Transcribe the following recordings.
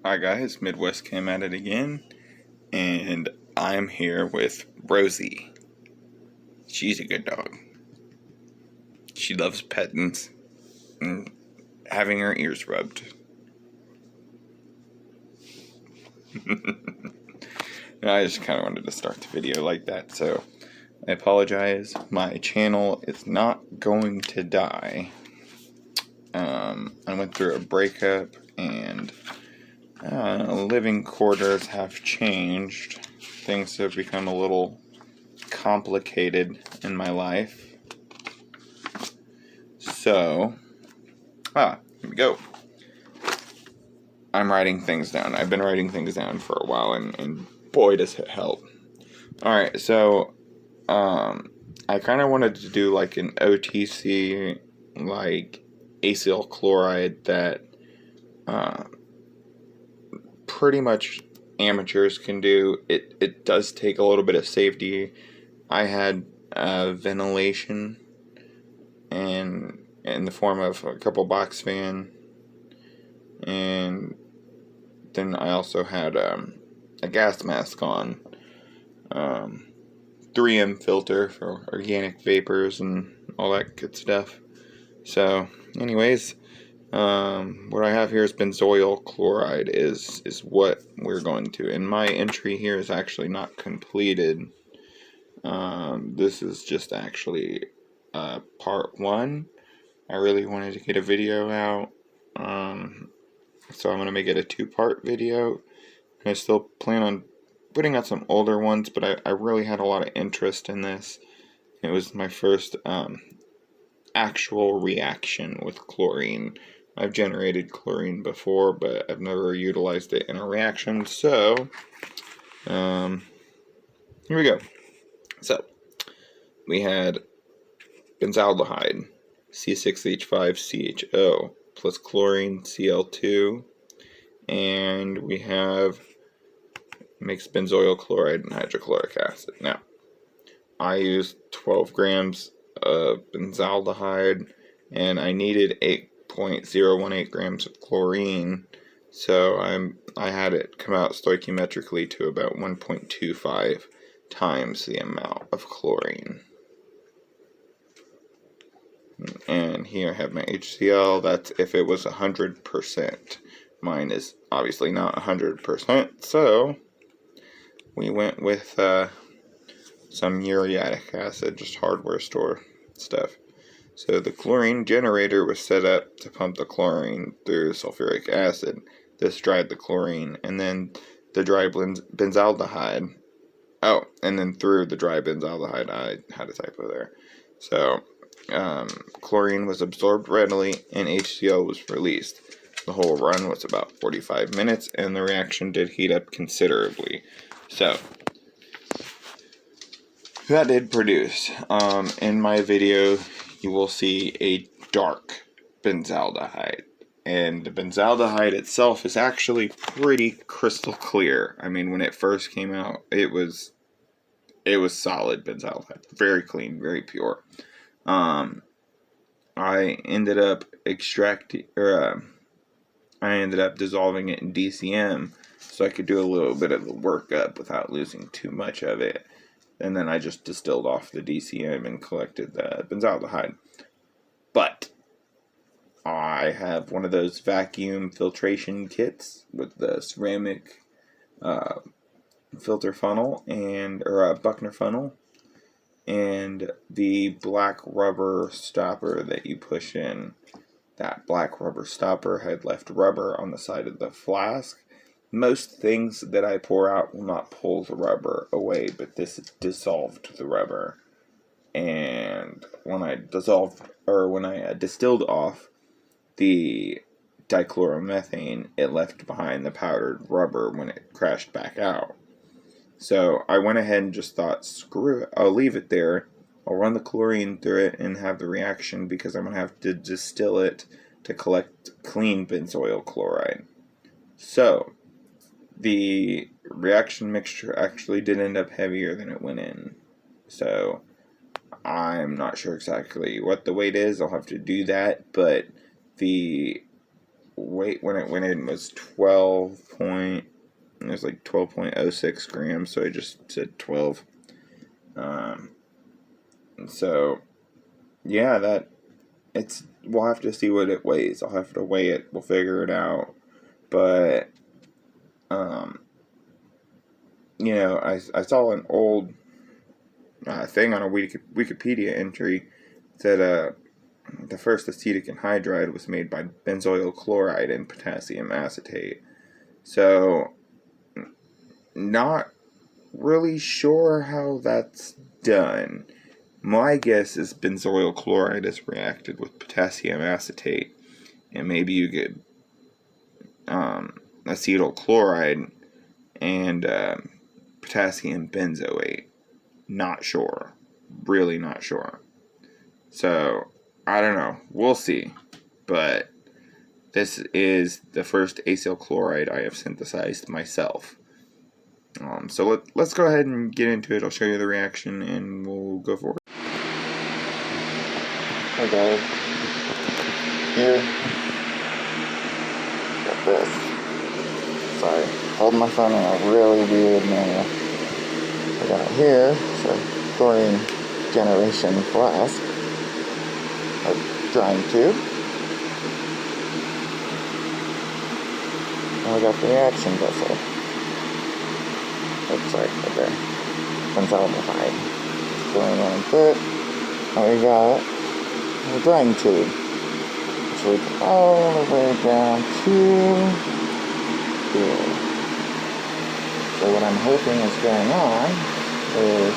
Hi guys, Midwest came at it again, and I'm here with Rosie. She's a good dog. She loves pettings and having her ears rubbed. I just kind of wanted to start the video like that, so I apologize. My channel is not going to die. I went through a breakup, and living quarters have changed. Things have become a little complicated in my life. So, here we go. I'm writing things down. I've been writing things down for a while, and boy, does it help. Alright, so, I kind of wanted to do like an OTC, like acetyl chloride that, pretty much amateurs can do. It does take a little bit of safety. I had ventilation and in the form of a couple box fan, and then I also had a gas mask on, 3M filter for organic vapors and all that good stuff. So anyways, what I have here is benzoyl chloride is what we're going to, and my entry here is actually not completed. This is just actually part 1. I really wanted to get a video out, so I'm going to make it a 2-part video. I still plan on putting out some older ones, but I really had a lot of interest in this. It was my first actual reaction with chlorine. I've generated chlorine before, but I've never utilized it in a reaction, so here we go. So, we had Benzaldehyde, C6H5CHO, plus chlorine, Cl2, and we have mixed benzoyl chloride and hydrochloric acid. Now, I used 12 grams of benzaldehyde, and I needed 8.018 grams of chlorine, so I had it come out stoichiometrically to about 1.25 times the amount of chlorine. And here I have my HCl. That's if it was 100%. Mine is obviously not 100%, so we went with some uriatic acid, just hardware store stuff. So the chlorine generator was set up to pump the chlorine through sulfuric acid. This dried the chlorine, and then the dry benzaldehyde. Oh, and then through the dry benzaldehyde, I had a typo there. So, chlorine was absorbed readily, and HCl was released. The whole run was about 45 minutes, and the reaction did heat up considerably. So, that did produce. In my video, you will see a dark benzaldehyde. And the benzaldehyde itself is actually pretty crystal clear. I mean, when it first came out, it was solid benzaldehyde. Very clean, very pure. I ended up dissolving it in DCM so I could do a little bit of the workup without losing too much of it. And then I just distilled off the DCM and collected the benzaldehyde. But I have one of those vacuum filtration kits with the ceramic filter funnel or a Buckner funnel, and the black rubber stopper that you push in. That black rubber stopper had left rubber on the side of the flask. Most things that I pour out will not pull the rubber away, but this dissolved the rubber. And when I distilled off the dichloromethane, it left behind the powdered rubber when it crashed back out. So I went ahead and just thought, screw it, I'll leave it there. I'll run the chlorine through it and have the reaction, because I'm going to have to distill it to collect clean benzoyl chloride. So, the reaction mixture actually did end up heavier than it went in. So, I'm not sure exactly what the weight is. I'll have to do that, but the weight when it went in was 12.06 grams, so I just said 12. So yeah, we'll have to see what it weighs. I'll have to weigh it. We'll figure it out. But I saw an old thing on a Wikipedia entry that the first acetic anhydride was made by benzoyl chloride and potassium acetate. So, not really sure how that's done. My guess is benzoyl chloride is reacted with potassium acetate, and maybe you get acetyl chloride and potassium benzoate. Not sure. Really not sure. So, I don't know. We'll see. But this is the first acetyl chloride I have synthesized myself. So let's go ahead and get into it. I'll show you the reaction and we'll go forward. Hey guys. Here. Got this. Sorry. Holding my phone in a really weird manner. I got it here. So chlorine generation flask. A drying tube. And we got the reaction vessel. Oops, sorry, right there. Benzaldehyde. Chlorine 1 and we got the drying tube, which leads all the way down to here. So what I'm hoping is going on is,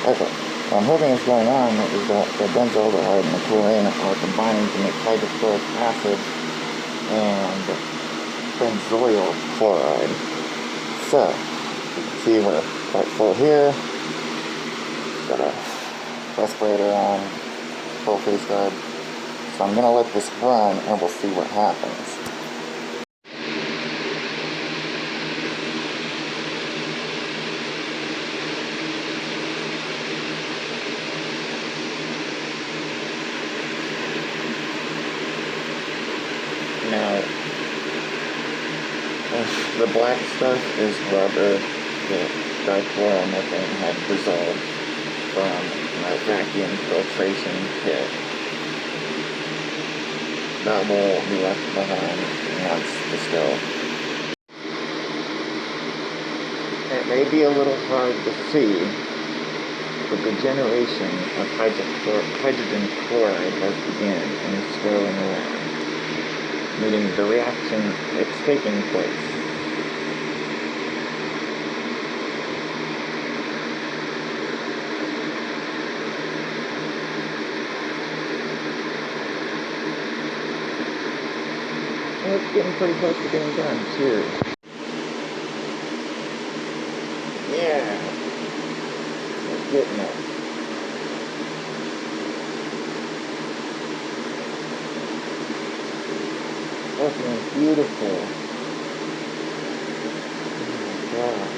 okay. What I'm hoping is going on is that the benzaldehyde and the chlorine are combining to make hydrochloric acid and benzoyl chloride. So, you can see we're quite full here. Got a respirator on, full face guard. So I'm going to let this run and we'll see what happens. Now, the black stuff is rubber that dichloromethane had dissolved from my vacuum filtration kit. That will be left behind once distilled. It may be a little hard to see, but the generation of hydrogen chloride has begun and is swirling around, meaning the reaction it's taking place. And it's getting pretty close to being done, too. Yeah. It's getting it. Looking beautiful. Oh my God.